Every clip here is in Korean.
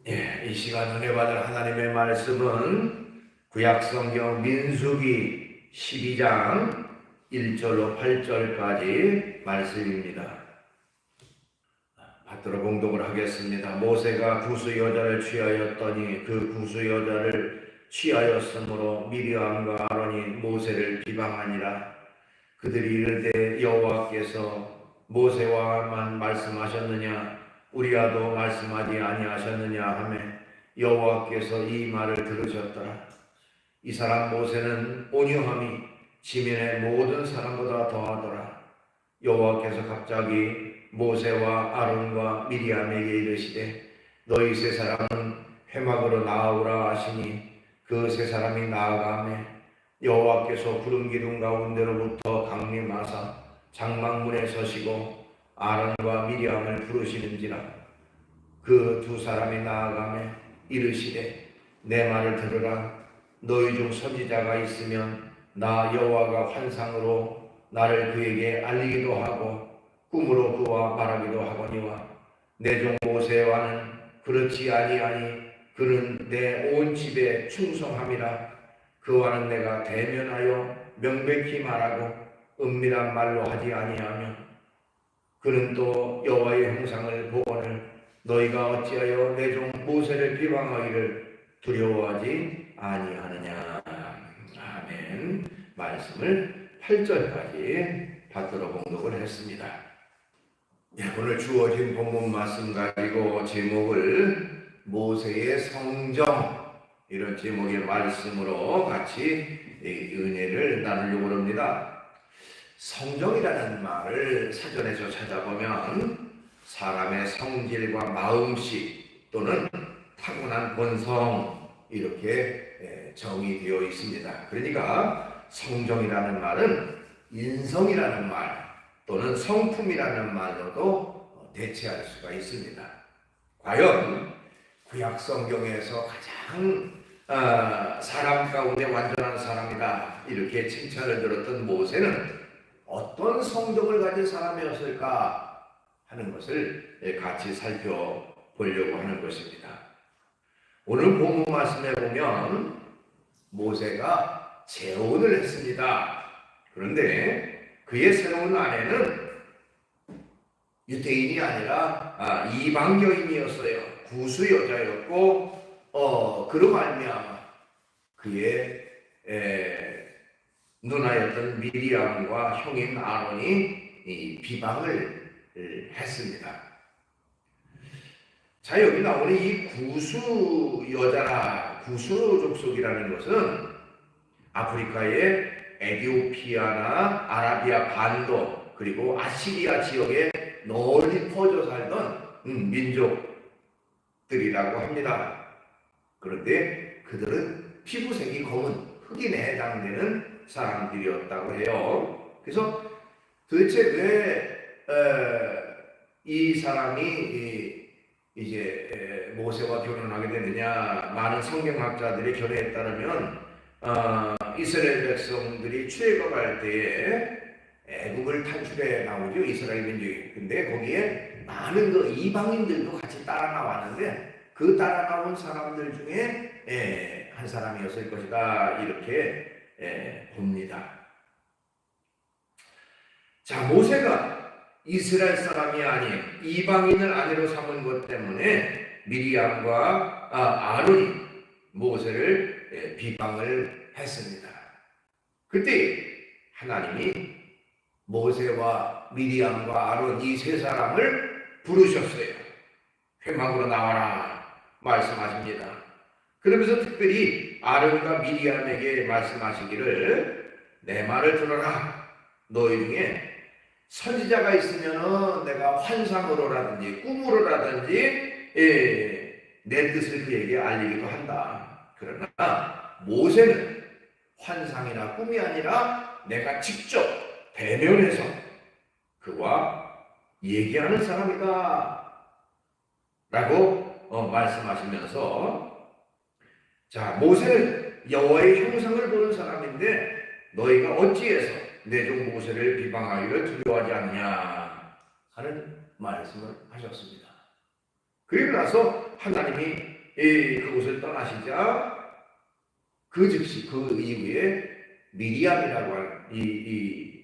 이 시간 은혜 받을 하나님의 말씀은 구약성경 민수기 12장 1절로 8절까지 말씀입니다. 받들어 봉독을 하겠습니다. 모세가 구스 여자를 취하였더니 그 구스 여자를 취하였으므로 미리암과 아론이 모세를 비방하니라. 그들이 이르되 여호와께서 모세와만 말씀하셨느냐 우리와도 말씀하지 아니하셨느냐 하며 여호와께서 이 말을 들으셨더라. 이 사람 모세는 온유함이 지면의 모든 사람보다 더하더라. 여호와께서 갑자기 모세와 아론과 미리암에게 이르시되 너희 세 사람은 회막으로 나아오라 하시니 그 세 사람이 나아가매 여호와께서 구름 기둥 가운데로부터 강림하사 장막문에 서시고 아론과 미리암을 부르시는지라. 그 두 사람이 나아가매 이르시되 내 말을 들으라. 너희 중 선지자가 있으면 나 여호와가 환상으로 나를 그에게 알리기도 하고 꿈으로 그와 말하기도 하거니와 내 종 모세와는 그렇지 아니하니 그는 내 온 집에 충성함이라. 그와는 내가 대면하여 명백히 말하고 은밀한 말로 하지 아니하며 그는 또 여호와의 형상을 보거늘 너희가 어찌하여 내 종 모세를 비방하기를 두려워하지 아니하느냐. 아멘. 말씀을 8절까지 받들어 봉독을 했습니다. 오늘 주어진 본문 말씀 가지고 제목을 모세의 성정, 이런 제목의 말씀으로 같이 은혜를 나누려고 합니다. 성정이라는 말을 사전에서 찾아보면 사람의 성질과 마음씨 또는 타고난 본성 이렇게 정의되어 있습니다. 그러니까 성정이라는 말은 인성이라는 말 또는 성품이라는 말로도 대체할 수가 있습니다. 과연 구약 성경에서 가장 사람 가운데 완전한 사람이다 이렇게 칭찬을 들었던 모세는 어떤 성정을 가진 사람이었을까 하는 것을 같이 살펴보려고 하는 것입니다. 오늘 본문 말씀에 보면 모세가 재혼을 했습니다. 그런데 그의 새로운 아내는 유대인이 아니라 이방 여인이었어요. 구스 여자였고 그로 말미암아 그의 누나였던 미리암과 형인 아론이 비방을 했습니다. 자, 여기 나오는 이 구스 여자라 구스 족속이라는 것은 아프리카의 에티오피아나 아라비아 반도 그리고 아시리아 지역에 널리 퍼져 살던 민족들이라고 합니다. 그런데 그들은 피부색이 검은 흑인에 해당되는 사람들이었다고 해요. 그래서 도대체 왜 이 사람이 이제 모세와 결혼하게 되느냐? 많은 성경학자들의 견해에 따르면 이스라엘 백성들이 출애굽할 때에 애굽을 탈출해 나오죠. 이스라엘 민족이. 근데 거기에 많은 그 이방인들도 같이 따라 나왔는데 그 따라 나온 사람들 중에 한 사람이었을 것이다. 이렇게 봅니다. 자, 모세가 이스라엘 사람이 아닌 이방인을 아내로 삼은 것 때문에 미리암과 아론이 모세를 비방을 했습니다. 그때 하나님이 모세와 미리암과 아론 이 세 사람을 부르셨어요. 회막으로 나와라 말씀하십니다. 그러면서 특별히 아론과 미리암에게 말씀하시기를 내 말을 들어라. 너희 중에 선지자가 있으면 내가 환상으로라든지 꿈으로라든지 내 뜻을 그에게 알리기도 한다. 그러나 모세는 환상이나 꿈이 아니라 내가 직접 대면해서 그와 얘기하는 사람이다 라고 말씀하시면서 자, 모세는 여호와의 형상을 보는 사람인데 너희가 어찌해서 내 종 모세를 비방하기를 두려워하지 않냐 하는 말씀을 하셨습니다. 그리고 나서 하나님이 그곳을 떠나시자 그 즉시 그 이후에 미리암이라고 하는 이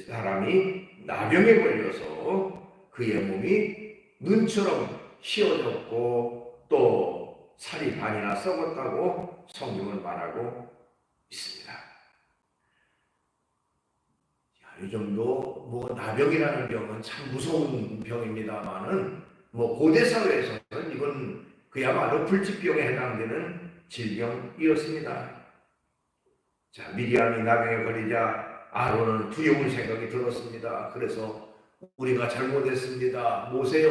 사람이 나병에 걸려서 그의 몸이 눈처럼 휘어졌고 또 살이 반이나 썩었다고 성경은 말하고 있습니다. 요즘도 뭐 나병이라는 병은 참 무서운 병입니다만은 뭐 고대 사회에서는 이건 그야말로 불치병에 해당되는 질병이었습니다. 자, 미리암이 나병에 걸리자 아론은 두려운 생각이 들었습니다. 그래서 우리가 잘못했습니다. 모세요.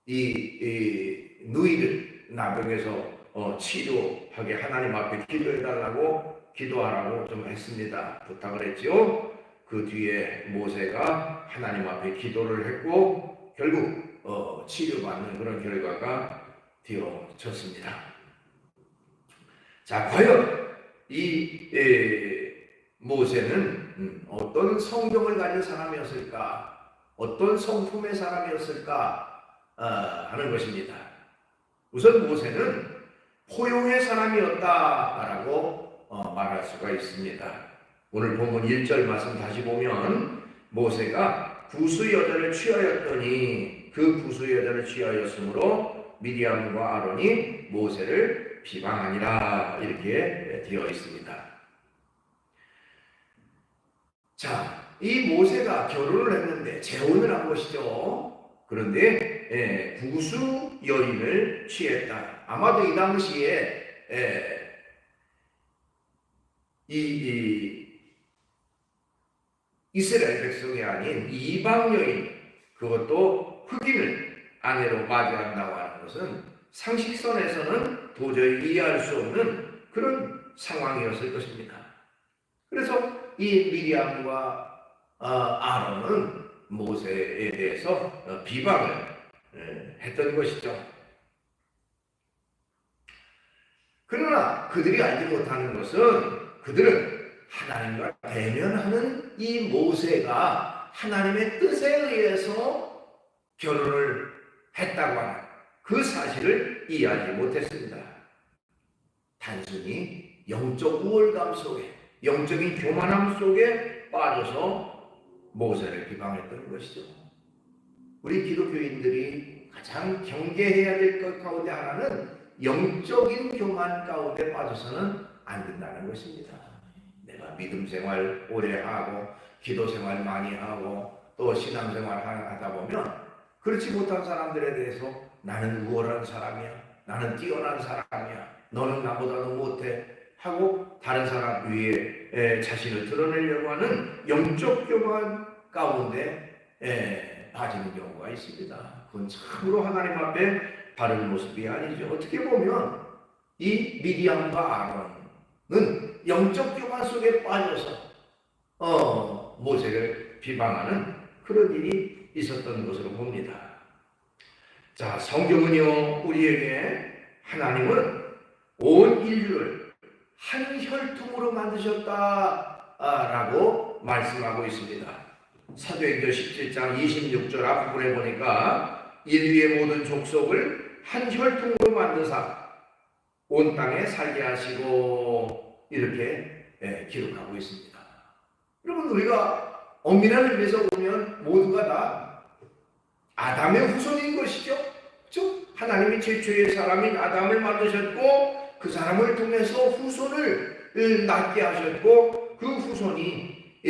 이 누이를 나병에서 치료하게 하나님 앞에 기도해달라고 기도하라고 좀 했습니다. 부탁을 했죠. 그 뒤에 모세가 하나님 앞에 기도를 했고 결국 치료받는 그런 결과가 되어졌습니다. 자, 과연 이 모세는 어떤 성경을 가진 사람이었을까? 어떤 성품의 사람이었을까? 하는 것입니다. 우선 모세는 포용의 사람이었다라고 말할 수가 있습니다. 오늘 본문 1절 말씀 다시 보면 모세가 구스 여자를 취하였더니 그 구스 여자를 취하였으므로 미리암과 아론이 모세를 비방하니라 이렇게 되어 있습니다. 자, 이 모세가 결혼을 했는데 재혼을 한 것이죠. 그런데 구수 여인을 취했다. 아마도 이 당시에 이 이스라엘 백성이 아닌 이방 여인, 그것도 흑인을 아내로 맞이한다고 하는 것은 상식선에서는 도저히 이해할 수 없는 그런 상황이었을 것입니다. 그래서 이 미리암과 아론은 모세에 대해서 비방을 했던 것이죠. 그러나 그들이 알지 못하는 것은 그들은 하나님과 대면하는 이 모세가 하나님의 뜻에 의해서 결혼을 했다고 하는 그 사실을 이해하지 못했습니다. 단순히 영적 우월감 속에, 영적인 교만함 속에 빠져서 모세를 비방했던 것이죠. 우리 기독교인들이 가장 경계해야 될 것 가운데 하나는 영적인 교만 가운데 빠져서는 안 된다는 것입니다. 내가 믿음 생활 오래 하고 기도 생활 많이 하고 또 신앙 생활 하다 보면 그렇지 못한 사람들에 대해서 나는 우월한 사람이야, 나는 뛰어난 사람이야, 너는 나보다도 못해 하고 다른 사람 위에 자신을 드러내려고 하는 영적 교만 가운데 빠지는 경우가 있습니다. 그건 참으로 하나님 앞에 바른 모습이 아니죠. 어떻게 보면 이 미리암과 아론은 영적 교만 속에 빠져서 모세를 비방하는 그런 일이 있었던 것으로 봅니다. 자, 성경은요 우리에게 하나님은 온 인류를 한 혈통으로 만드셨다라고 말씀하고 있습니다. 사도행전 17장 26절 앞부분에 보니까 인류의 모든 족속을 한 혈통으로 만드사 온 땅에 살게 하시고 이렇게 기록하고 있습니다. 여러분, 우리가 엄밀한 의미에서 보면 모두가 다 아담의 후손인 것이죠. 그렇죠? 하나님이 최초의 사람인 아담을 만드셨고 그 사람을 통해서 후손을 낳게 하셨고 그 후손이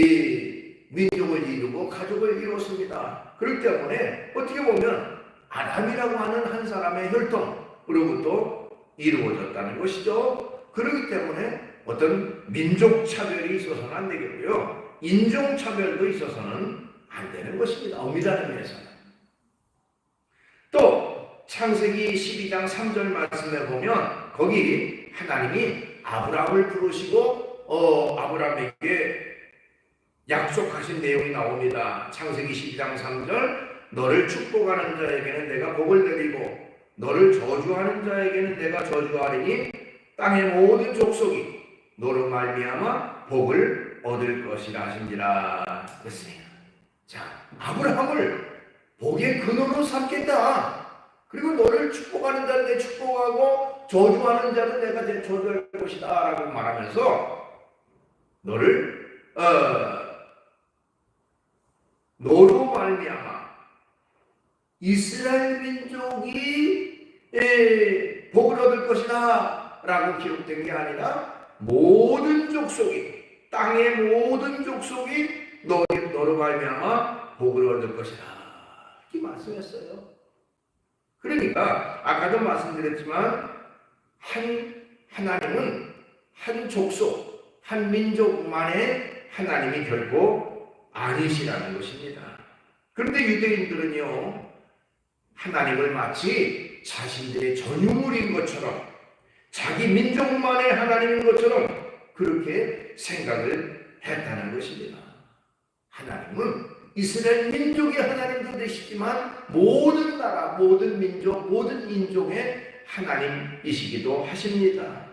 민족을 이루고 가족을 이뤘습니다. 그렇기 때문에 어떻게 보면 아담이라고 하는 한 사람의 혈통으로부터 이루어졌다는 것이죠. 그렇기 때문에 어떤 민족 차별이 있어서는 안 되겠고요. 인종 차별도 있어서는 안 되는 것입니다. 엄밀한 의미에서는. 또 창세기 12장 3절 말씀에 보면 거기 하나님이 아브라함을 부르시고 아브라함에게 약속하신 내용이 나옵니다. 창세기 12장 3절 너를 축복하는 자에게는 내가 복을 내리고 너를 저주하는 자에게는 내가 저주하리니 땅의 모든 족속이 너로 말미암아 복을 얻을 것이라 하신지라 했습니다. 자, 아브라함을 복의 근원으로 삼겠다. 그리고 너를 축복하는 자는 내 축복하고 저주하는 자는 내가 내 저주할 것이다 라고 말하면서 너를 너로 말미암아 이스라엘 민족이 복을 얻을 것이다 라고 기록된 게 아니라 모든 족속이, 땅의 모든 족속이 너로 말미암아 복을 얻을 것이다 이렇게 말씀했어요. 그러니까 아까도 말씀드렸지만 하나님은 한 족속, 한 민족만의 하나님이 결코 아니시라는 것입니다. 그런데 유대인들은요, 하나님을 마치 자신들의 전유물인 것처럼, 자기 민족만의 하나님인 것처럼 그렇게 생각을 했다는 것입니다. 하나님은 이스라엘 민족의 하나님도 되시지만 모든 나라, 모든 민족, 모든 인종의 하나님이시기도 하십니다.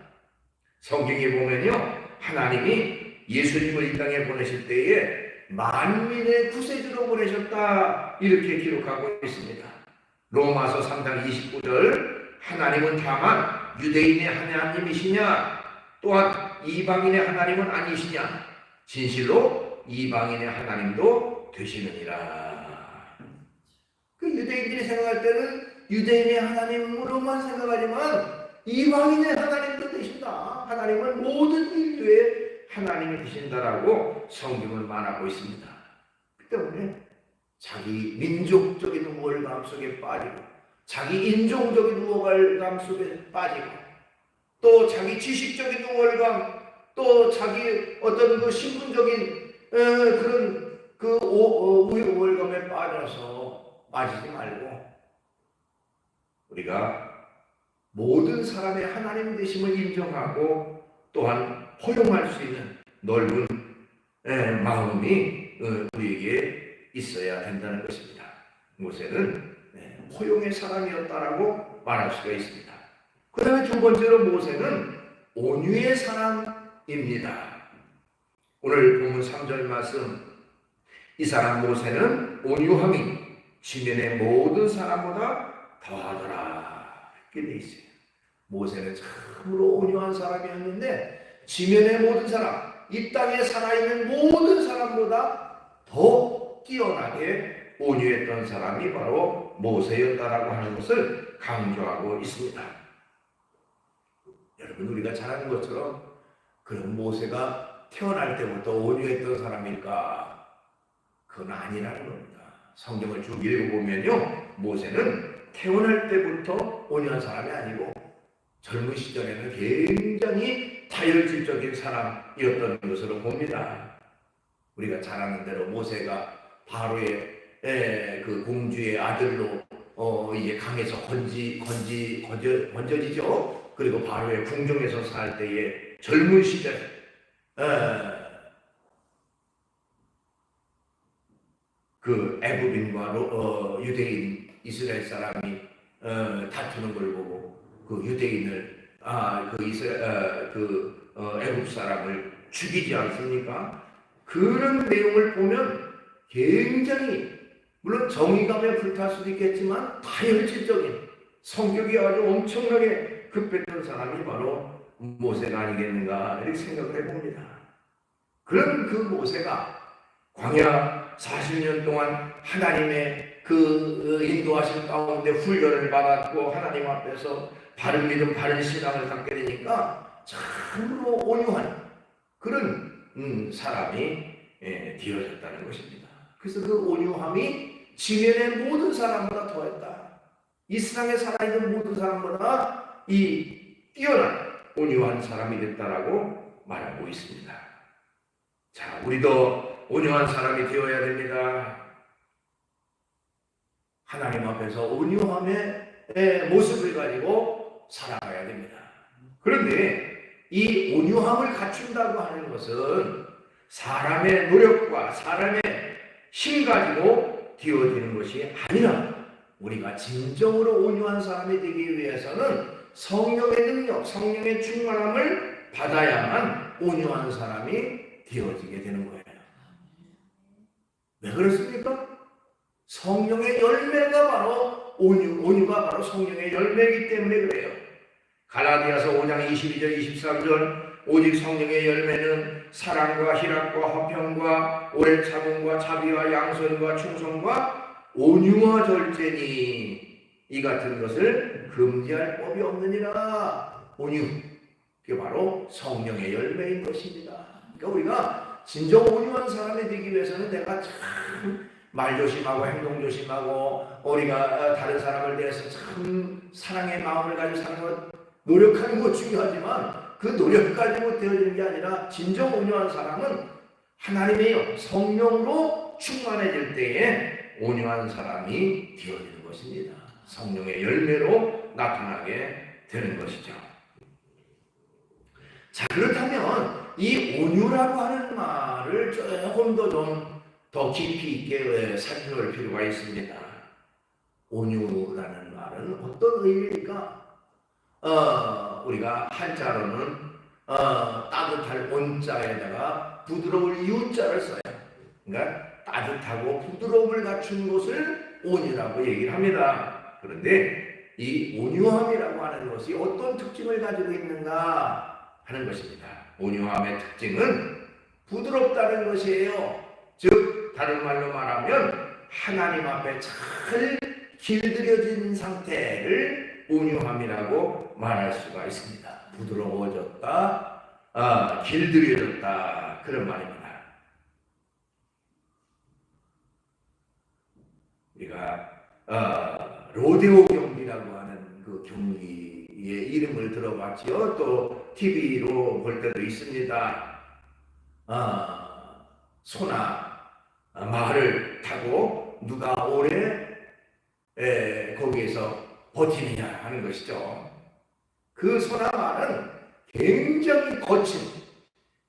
성경에 보면요, 하나님이 예수님을 이 땅에 보내실 때에 만민의 구세주로 보내셨다 이렇게 기록하고 있습니다. 로마서 3장 29절 하나님은 다만 유대인의 하나님이시냐 또한 이방인의 하나님은 아니시냐 진실로 이방인의 하나님도 되시느니라. 그 유대인들이 생각할 때는 유대인의 하나님으로만 생각하지만 이방인의 하나님도 되신다. 하나님은 모든 인류의 하나님이 되신다라고 성경은 말하고 있습니다. 그 때문에 자기 민족적인 우월감 속에 빠지고 자기 인종적인 우월감 속에 빠지고 또 자기 지식적인 우월감 또 자기 어떤 그 신분적인 그런 그 우월감에 빠지지 말고 우리가 모든 사람의 하나님 되심을 인정하고 또한 허용할 수 있는 넓은 마음이 우리에게 있어야 된다는 것입니다. 모세는 허용의 사람이었다라고 말할 수가 있습니다. 그 다음에 두 번째로 모세는 온유의 사람입니다. 오늘 본문 3절 말씀, 이 사람 모세는 온유함이 지면의 모든 사람보다 더하더라 이렇게 돼 있어요. 모세는 참으로 온유한 사람이었는데 지면의 모든 사람, 이 땅에 살아있는 모든 사람보다 더 뛰어나게 온유했던 사람이 바로 모세였다라고 하는 것을 강조하고 있습니다. 여러분, 우리가 잘 아는 것처럼 그런 모세가 태어날 때부터 온유했던 사람일까? 그건 아니라는 겁니다. 성경을 쭉 읽어보면요, 모세는 태어날 때부터 온유한 사람이 아니고 젊은 시절에는 굉장히 다혈질적인 사람이었던 것으로 봅니다. 우리가 잘 아는 대로 모세가 바로의 그 공주의 아들로 이제 강에서 건져지죠. 그리고 바로의 궁정에서 살 때에 젊은 시절 그 애굽인과 유대인 이스라엘 사람이 다투는 걸 보고 그 유대인을 애굽 사람을 죽이지 않습니까? 그런 내용을 보면 굉장히 물론 정의감에 불탈 수도 있겠지만 다혈질적인 성격이 아주 엄청나게 급했던 사람이 바로 모세가 아니겠는가 이렇게 생각을 해봅니다. 그런 그 모세가 광야 40년 동안 하나님의 그 인도하신 가운데 훈련을 받았고 하나님 앞에서 바른 믿음, 바른 신앙을 갖게 되니까 참으로 온유한 그런 사람이 되어졌다는 것입니다. 그래서 그 온유함이 지면의 모든 사람보다 더했다. 이 세상에 살아있는 모든 사람보다 이 뛰어난 온유한 사람이 됐다라고 말하고 있습니다. 자, 우리도 온유한 사람이 되어야 됩니다. 하나님 앞에서 온유함의 모습을 가지고 살아가야 됩니다. 그런데 이 온유함을 갖춘다고 하는 것은 사람의 노력과 사람의 힘 가지고 되어지는 것이 아니라 우리가 진정으로 온유한 사람이 되기 위해서는 성령의 능력, 성령의 충만함을 받아야만 온유한 사람이 되어지게 되는 거예요. 왜 그렇습니까? 성령의 열매가 바로 온유가 바로 성령의 열매이기 때문에 그래요. 갈라디아서 5장 22절 23절 오직 성령의 열매는 사랑과 희락과 화평과 오래 참음과 자비와 양선과 충성과 온유와 절제니 이 같은 것을 금지할 법이 없느니라. 온유, 그게 바로 성령의 열매인 것입니다. 그러니까 우리가 진정 온유한 사람이 되기 위해서는 내가 참 말 조심하고 행동 조심하고 우리가 다른 사람을 대해서 참 사랑의 마음을 가지고 사는 노력하는 것 중요하지만 그 노력 가지고 되어지는 게 아니라 진정 온유한 사람은 하나님의 성령으로 충만해질 때에 온유한 사람이 되어지는 것입니다. 성령의 열매로 나타나게 되는 것이죠. 자, 그렇다면 이 온유라고 하는 말을 조금 더 깊이 있게 살펴볼 필요가 있습니다. 온유라는 말은 어떤 의미일까? 우리가 한자로는 따뜻할 온자에다가 부드러울 유자를 써요. 그러니까 따뜻하고 부드러움을 갖춘 것을 온유라고 얘기를 합니다. 그런데 이 온유함이라고 하는 것이 어떤 특징을 가지고 있는가 하는 것입니다. 온유함의 특징은 부드럽다는 것이에요. 즉 다른 말로 말하면 하나님 앞에 잘 길들여진 상태를 온유함이라고 말할 수가 있습니다. 부드러워졌다, 길들여졌다, 그런 말입니다. 우리가 로데오 경기라고 하는 그 경기의 이름을 들어봤지요. 또 TV로 볼 때도 있습니다. 소나 말을 타고 누가 오래 거기에서 버티느냐 하는 것이죠. 그 소나 말은 굉장히 거친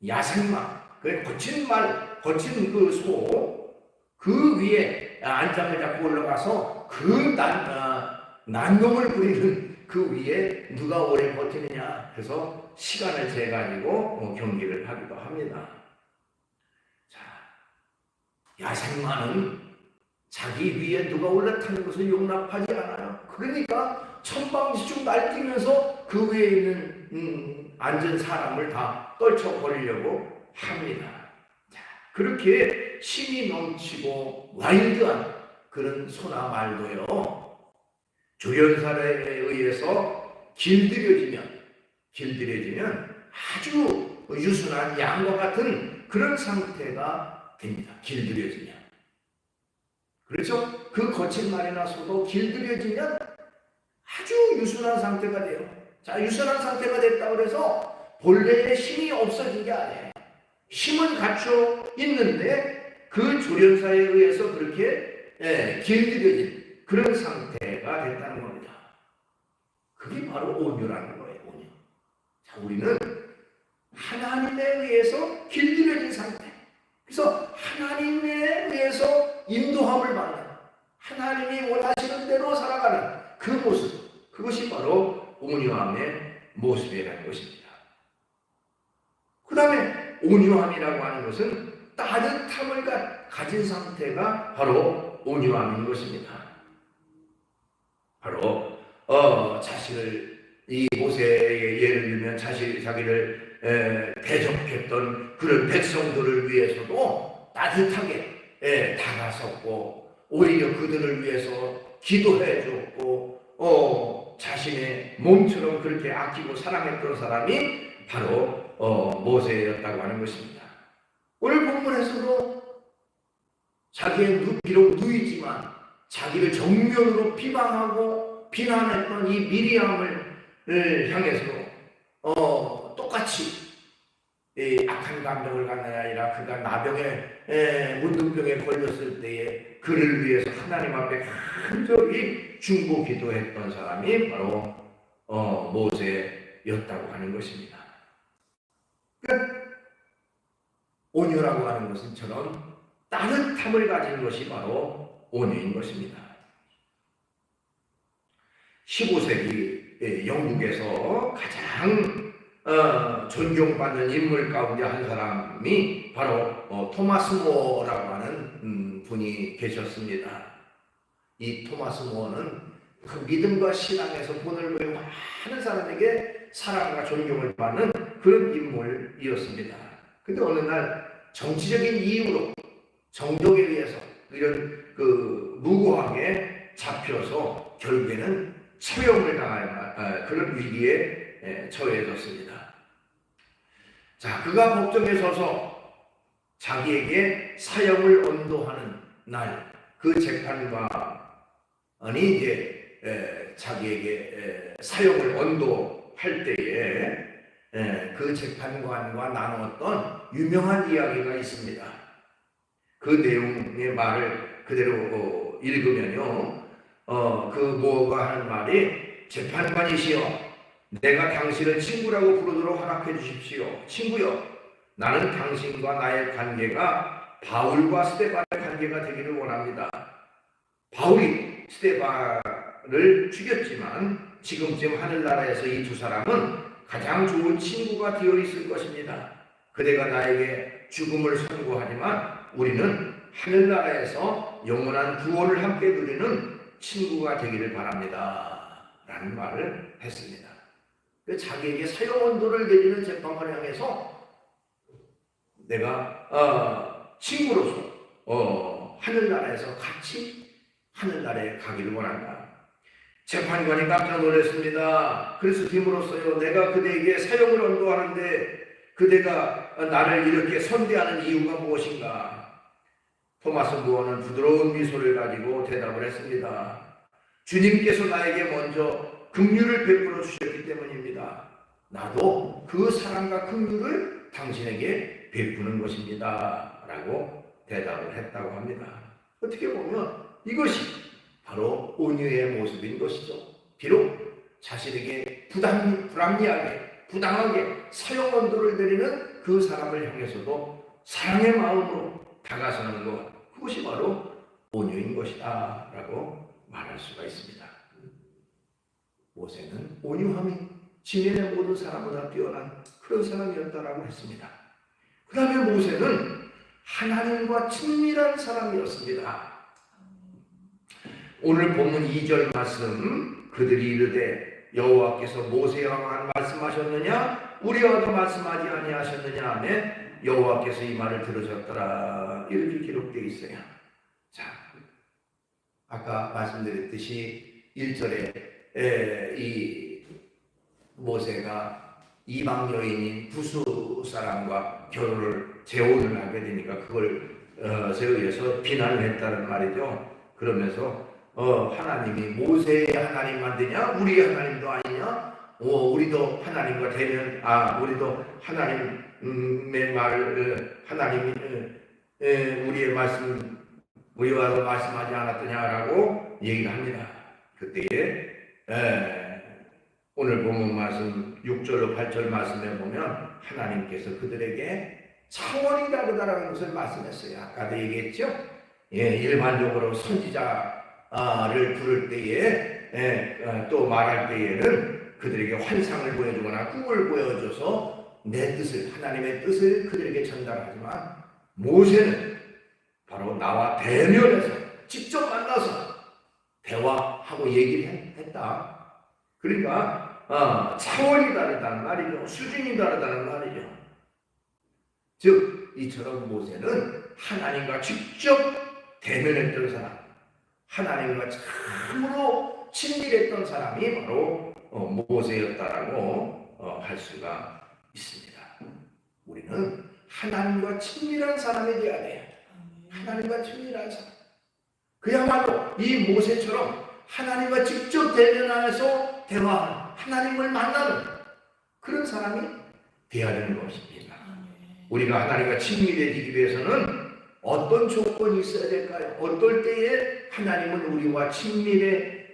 야생마, 거친 말, 거친 그 소, 그 위에 안장을 잡고 올라가서 그 난동을 부리는 그 위에 누가 오래 버티느냐 해서 시간을 재가지고 경기를 하기도 합니다. 자, 야생마는 자기 위에 누가 올라타는 것을 용납하지 않아요. 그러니까 천방지축 날뛰면서 그 위에 있는 앉은 사람을 다 떨쳐버리려고 합니다. 자, 그렇게 힘이 넘치고 와일드한 그런 소나 말도요, 조련사에 의해서 길들여지면 아주 유순한 양과 같은 그런 상태가 됩니다. 길들여지면. 그렇죠? 그 거친 말이나 소도 길들여지면 아주 유순한 상태가 돼요. 자, 유순한 상태가 됐다고 해서 본래의 힘이 없어진 게 아니에요. 힘은 갖춰 있는데 그 조련사에 의해서 그렇게 길들여진 그런 상태가 됐다는 겁니다. 그게 바로 온유라는 거예요. 온유. 자, 우리는 하나님에 의해서 길들여진 상태. 그래서 하나님에 의해서 인도함을 받는, 하나님이 원하시는 대로 살아가는 그 모습, 그것이 바로 온유함의 모습이라는 것입니다. 그 다음에 온유함이라고 하는 것은 따뜻함을 가진 상태가 바로 온유함인 것입니다. 바로 자신을, 이 모세의 예를 들면 자기를 대적했던 그런 백성들을 위해서도 따뜻하게 다가섰고, 오히려 그들을 위해서 기도해줬고, 자신의 몸처럼 그렇게 아끼고 사랑했던 사람이 바로 모세였다고 하는 것입니다. 오늘 본문에서도 자기의 비록 누이지만 자기를 정면으로 비방하고 비난했던 이 미리암을 향해서 똑같이 악한 감정을 갖는 게 아니라 그가 나병에 문둥병에 걸렸을 때에 그를 위해서 하나님 앞에 간절히 중보 기도했던 사람이 바로 모세였다고 하는 것입니다. 그러니까 온유라고 하는 것은 저런 따뜻함을 가진 것이 바로 온유인 것입니다. 15세기 영국에서 가장 존경받는 인물 가운데 한 사람이 바로 토마스 모어라고 하는 분이 계셨습니다. 이 토마스 모어는 그 믿음과 신앙에서 본을 보이고 많은 사람에게 사랑과 존경을 받는 그런 인물이었습니다. 근데 어느 날 정치적인 이유로 정적에 의해서 이런 무고하게 잡혀서 결국에는 처형을 당할 그런 위기에 처해졌습니다. 자, 그가 법정에 서서 자기에게 사형을 언도하는 날, 그 재판관이 이제 자기에게 사형을 언도할 때에 그 재판관과 나누었던 유명한 이야기가 있습니다. 그 내용의 말을 그대로 읽으면요, 그 모어가 하는 말이, 재판관이시여, 내가 당신을 친구라고 부르도록 허락해 주십시오. 친구여, 나는 당신과 나의 관계가 바울과 스데반의 관계가 되기를 원합니다. 바울이 스데반을 죽였지만 지금쯤 하늘나라에서 이 두 사람은 가장 좋은 친구가 되어 있을 것입니다. 그대가 나에게 죽음을 선고하지만 우리는 하늘나라에서 영원한 구원을 함께 누리는 친구가 되기를 바랍니다. 라는 말을 했습니다. 자기에게 사형 언도를 내리는 재판관을 향해서 내가 친구로서 하늘나라에서 같이 하늘나라에 가기를 원한다. 재판관이 깜짝 놀랐습니다. 그래서 됨으로써요, 내가 그대에게 사형을 언도하는데 그대가 나를 이렇게 선대하는 이유가 무엇인가? 토마스 무어는 부드러운 미소를 가지고 대답을 했습니다. 주님께서 나에게 먼저 긍휼을 베풀어 주셨기 때문입니다. 나도 그 사랑과 긍휼을 당신에게 베푸는 것입니다. 라고 대답을 했다고 합니다. 어떻게 보면 이것이 바로 온유의 모습인 것이죠. 비록 자신에게 불합리하게, 부당하게 사형 언도를 내리는 그 사람을 향해서도 사랑의 마음으로 다가서는 것, 그것이 바로 온유인 것이다 라고 말할 수가 있습니다. 모세는 온유함이 지면의 모든 사람보다 뛰어난 그런 사람이었다라고 했습니다. 그 다음에 모세는 하나님과 친밀한 사람이었습니다. 오늘 본문 2절 말씀, 그들이 이르되 여호와께서 모세와 말씀하셨느냐 우리와도 말씀하지 아니하셨느냐 하매 여호와께서 이 말을 들으셨더라, 이렇게 기록되어 있어요. 자, 아까 말씀드렸듯이 1절에 이 모세가 이방 여인인 부수 사람과 재혼을 하게 되니까 그걸 의해서 비난을 했다는 말이죠. 그러면서 하나님이 모세의 하나님만 되냐? 우리의 하나님도 아니냐? 우리도 하나님과 되면 우리도 하나님의 말을 하나님이 우리의 말씀 우리와 말씀하지 않았더냐라고 얘기를 합니다. 그때에 오늘 본문 말씀 6절로 8절 말씀에 보면 하나님께서 그들에게 차원이 다르다라는 것을 말씀했어요. 아까도 얘기했죠. 일반적으로 선지자를 부를 때에 또 말할 때에는 그들에게 환상을 보여주거나 꿈을 보여줘서 내 뜻을, 하나님의 뜻을 그들에게 전달하지만 모세는 바로 나와 대면해서 직접 만나서 대화하고 얘기를 했다. 그러니까 차원이 다르다는 말이죠. 수준이 다르다는 말이죠. 즉 이처럼 모세는 하나님과 직접 대면했던 사람, 하나님과 참으로 친밀했던 사람이 바로 모세였다라고 할 수가 있습니다. 우리는 하나님과 친밀한 사람이 되어야 돼요. 하나님과 친밀한 사람. 그야말로 이 모세처럼 하나님과 직접 대면하여서 대화하는, 하나님을 만나는 그런 사람이 되어야 되는 것입니다. 우리가 하나님과 친밀해지기 위해서는 어떤 조건이 있어야 될까요? 어떨 때에 하나님은 우리와 친밀해질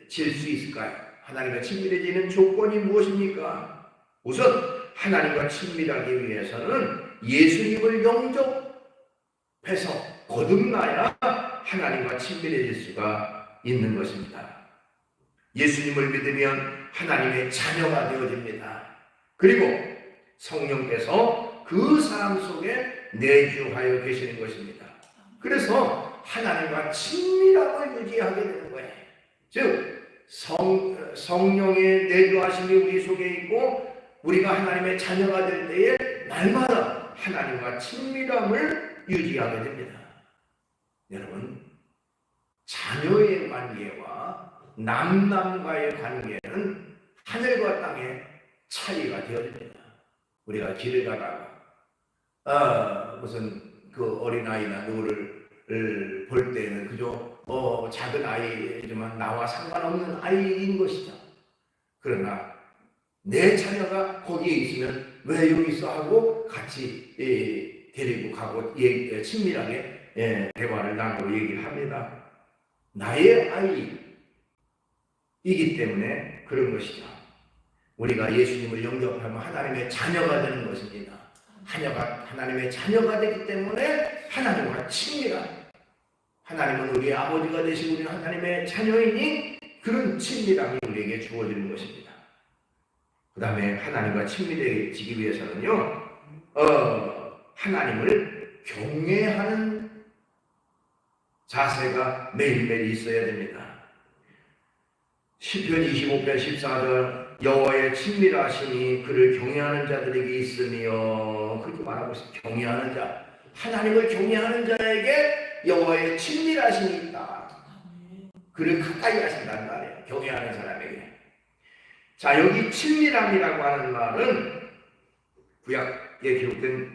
수 있을까요? 하나님과 친밀해지는 조건이 무엇입니까? 우선 하나님과 친밀하기 위해서는 예수님을 영접해서 거듭나야 하나님과 친밀해질 수가 있는 것입니다. 예수님을 믿으면 하나님의 자녀가 되어집니다. 그리고 성령께서 그 사람 속에 내주하여 계시는 것입니다. 그래서 하나님과 친밀함을 유지하게 되는 거예요. 즉 성령의 내주하심이 우리 속에 있고 우리가 하나님의 자녀가 될 때에 날마다 하나님과 친밀함을 유지하게 됩니다. 여러분, 자녀의 관계와 남남과의 관계는 하늘과 땅의 차이가 되어집니다. 우리가 길을 가다가 무슨 그 어린아이나 누구를 볼 때는 그저 작은 아이지만 나와 상관없는 아이인 것이죠. 그러나 내 자녀가 거기에 있으면 왜 여기 있어 하고 같이 데리고 가고 친밀하게 대화를 나누고 얘기를 합니다. 나의 아이이기 때문에 그런 것이죠. 우리가 예수님을 영접하면 하나님의 자녀가 되는 것입니다. 하나님의 자녀가 되기 때문에 하나님과 친밀한, 하나님은 우리의 아버지가 되시고 우리는 하나님의 자녀이니 그런 친밀함이 우리에게 주어지는 것입니다. 그 다음에 하나님과 친밀해지기 위해서는요, 하나님을 경외하는 자세가 매일매일 있어야 됩니다. 시편 25편 14절 여호와의 친밀하심이 그를 경외하는 자들에게 있으며, 그렇게 말하고 있습니다. 경외하는 자, 하나님을 경외하는 자에게 여호와의 친밀하심이 있다. 그를 가까이 하신다는 말이에요. 경외하는 사람에게. 자, 여기 친밀함이라고 하는 말은 구약에 기록된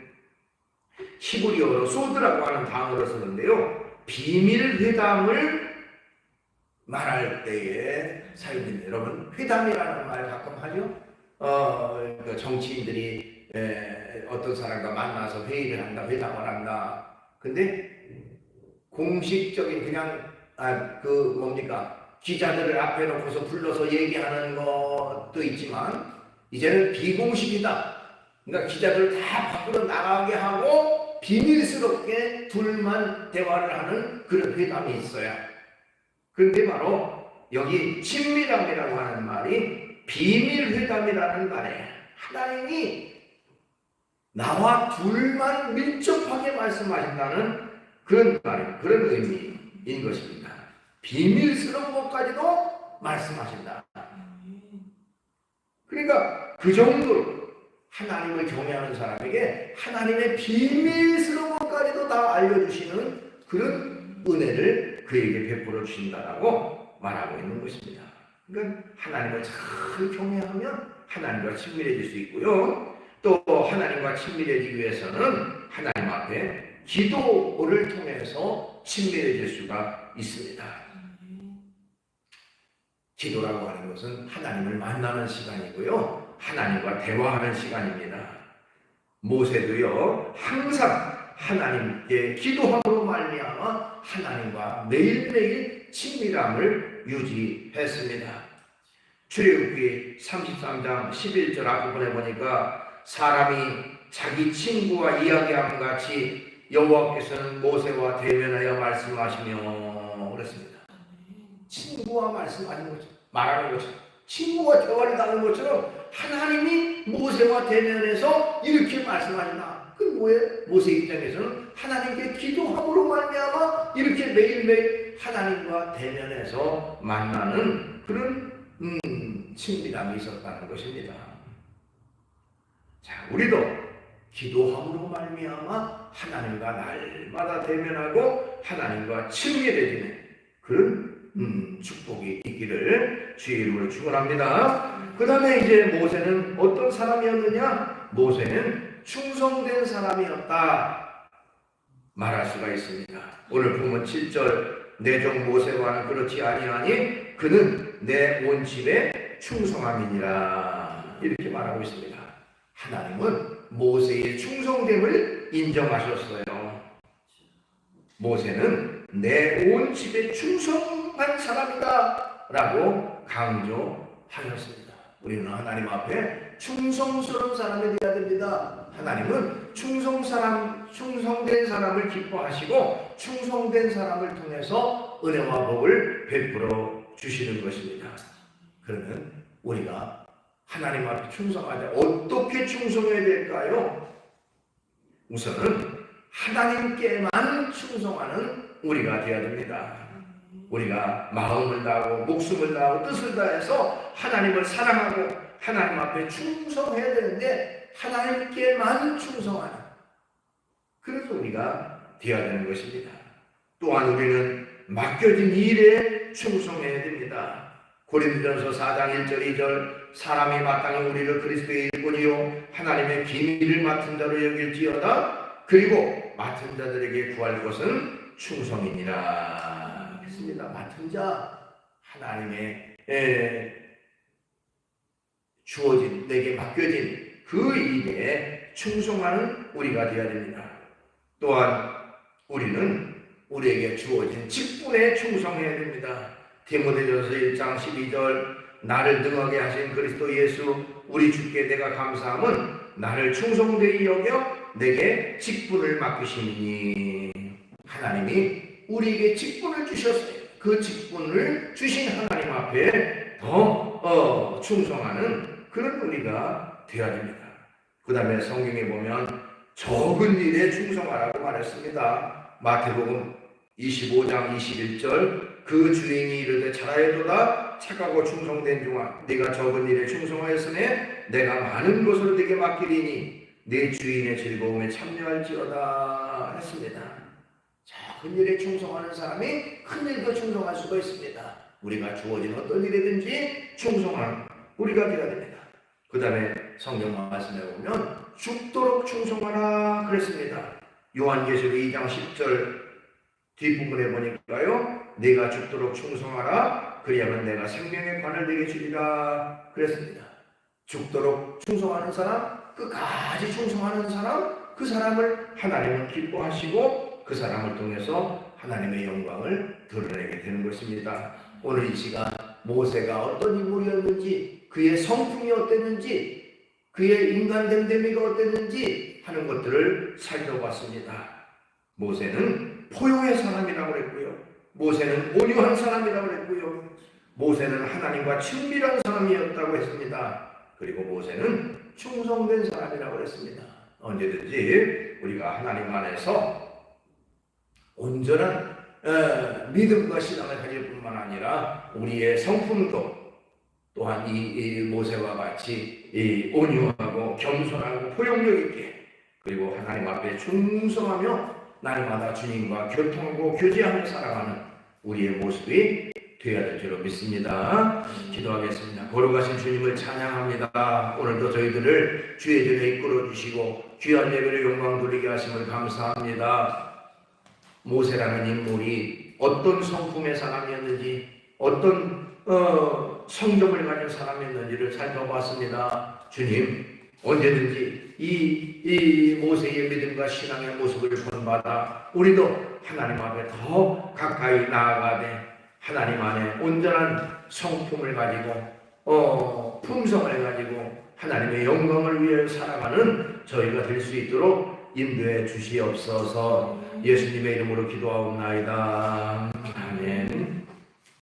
히브리어로 소드라고 하는 단어로 쓰는데요, 비밀 회담을 말할 때에 사용됩니다. 여러분, 회담이라는 말 가끔 하죠. 정치인들이 어떤 사람과 만나서 회의를 한다, 회담을 한다. 근데 공식적인 그냥 기자들을 앞에 놓고서 불러서 얘기하는 것도 있지만 이제는 비공식이다. 그러니까 기자들 다 밖으로 나가게 하고 비밀스럽게 둘만 대화를 하는 그런 회담이 있어요. 그런데 바로 여기 친밀함이라고 하는 말이 비밀회담이라는 말이에요. 하나님이 나와 둘만 밀접하게 말씀하신다는 그런 말이에요. 그런 의미인 것입니다. 비밀스러운 것까지도 말씀하신다. 그러니까 그 정도로 하나님을 경외하는 사람에게 하나님의 비밀스러운 것까지도 다 알려주시는 그런 은혜를 그에게 베풀어 주신다라고 말하고 있는 것입니다. 그러니까 하나님을 잘 경외하면 하나님과 친밀해질 수 있고요. 또 하나님과 친밀해지기 위해서는 하나님 앞에 기도를 통해서 친밀해질 수가 있습니다. 기도라고 하는 것은 하나님을 만나는 시간이고요, 하나님과 대화하는 시간입니다. 모세도요, 항상 하나님께 기도함으로 말미암아 하나님과 매일매일 친밀함을 유지했습니다. 출애굽기 33장 11절 앞부분에 보니까 사람이 자기 친구와 이야기함 같이 여호와께서는 모세와 대면하여 말씀하시며 그랬습니다. 친구와 말씀하는 거죠. 말하는 거죠. 친구와 대화를 나누는 것처럼 하나님이 모세와 대면해서 이렇게 말씀하신다. 그 뭐예요? 모세 입장에서는 하나님께 기도함으로 말미암아 이렇게 매일매일 하나님과 대면해서 만나는 그런 친밀함이 있었다는 것입니다. 자, 우리도 기도함으로 말미암아 하나님과 날마다 대면하고 하나님과 친밀해지는 그런 축복이 있기를 주의 이름으로 축원합니다. 그 다음에 이제 모세는 어떤 사람이었느냐? 모세는 충성된 사람이었다 말할 수가 있습니다. 오늘 보면 7절 내 종 모세와는 그렇지 아니하니 그는 내 온 집에 충성함이니라 이렇게 말하고 있습니다. 하나님은 모세의 충성됨을 인정하셨어요. 모세는 내 온 집에 충성한 사람이다 라고 강조하셨습니다. 우리는 하나님 앞에 충성스러운 사람이 되어야 됩니다. 하나님은 충성된 사람을 기뻐하시고 충성된 사람을 통해서 은혜와 복을 베풀어 주시는 것입니다. 그러면 우리가 하나님 앞에 충성하자. 어떻게 충성해야 될까요? 우선은 하나님께만 충성하는 우리가 되어야 됩니다. 우리가 마음을 다하고 목숨을 다하고 뜻을 다해서 하나님을 사랑하고 하나님 앞에 충성해야 되는데 하나님께만 충성하는, 그래서 우리가 되어야 되는 것입니다. 또한 우리는 맡겨진 일에 충성해야 됩니다. 고린도전서 4장 1절 2절 사람이 마땅히 우리를 그리스도의 일꾼이요 하나님의 비밀을 맡은 자로 여길지어다. 그리고 맡은 자들에게 구할 것은 충성이니라 했습니다. 맡은 자, 하나님의 주어진, 내게 맡겨진 그 일에 충성하는 우리가 되어야 됩니다. 또한 우리는 우리에게 주어진 직분에 충성해야 됩니다. 디모데전서 1장 12절 나를 능하게 하신 그리스도 예수 우리 주께 내가 감사함은 나를 충성되이 여겨 내게 직분을 맡기시니, 하나님이 우리에게 직분을 주셨어요. 그 직분을 주신 하나님 앞에 더 충성하는 그런 우리가 되어야 됩니다. 그 다음에 성경에 보면 적은 일에 충성하라고 말했습니다. 마태복음 25장 21절 그 주인이 이르되 잘하였도다 착하고 충성된 종아 네가 적은 일에 충성하였으니 내가 많은 것으로 네게 맡기리니 네 주인의 즐거움에 참여할지어다 했습니다. 작은 일에 충성하는 사람이 큰 일도 충성할 수가 있습니다. 우리가 주어진 어떤 일이든지 충성하는 우리가 되어야 됩니다. 그 다음에 성경 말씀에 보면 죽도록 충성하라 그랬습니다. 요한계시록 2장 10절 뒷부분에 보니까요, 내가 죽도록 충성하라 그리하면 내가 생명의 관을 내게 주리라 그랬습니다. 죽도록 충성하는 사람, 끝까지 충성하는 사람, 그 사람을 하나님은 기뻐하시고 그 사람을 통해서 하나님의 영광을 드러내게 되는 것입니다. 오늘 이 시간 모세가 어떤 인물이었는지, 그의 성품이 어땠는지, 그의 인간됨됨이가 어땠는지 하는 것들을 살펴봤습니다. 모세는 포효의 사람이라고 그랬고요, 모세는 온유한 사람이라고 그랬고요, 모세는 하나님과 친밀한 사람이었다고 했습니다. 그리고 모세는 충성된 사람이라고 그랬습니다. 언제든지 우리가 하나님 안에서 온전한 믿음과 신앙을 가질 뿐만 아니라 우리의 성품도 또한 이 모세와 같이 온유하고 겸손하고 포용력 있게, 그리고 하나님 앞에 충성하며 날마다 주님과 교통하고 교제하며 살아가는 우리의 모습이 되어야 될 줄로 믿습니다. 기도하겠습니다. 거룩하신 주님을 찬양합니다. 오늘도 저희들을 주의 전에 이끌어 주시고 귀한 예배를 영광 돌리게 하심을 감사합니다. 모세라는 인물이 어떤 성품의 사람이었는지, 어떤 성경을 가진 사람이었는지를 살펴봤습니다. 주님, 언제든지 이 모세의 믿음과 신앙의 모습을 본받아 우리도 하나님 앞에 더 가까이 나아가되 하나님 안에 온전한 성품을 가지고 품성을 가지고 하나님의 영광을 위해 살아가는 저희가 될 수 있도록 인도해 주시옵소서. 예수님의 이름으로 기도하옵나이다. 아멘.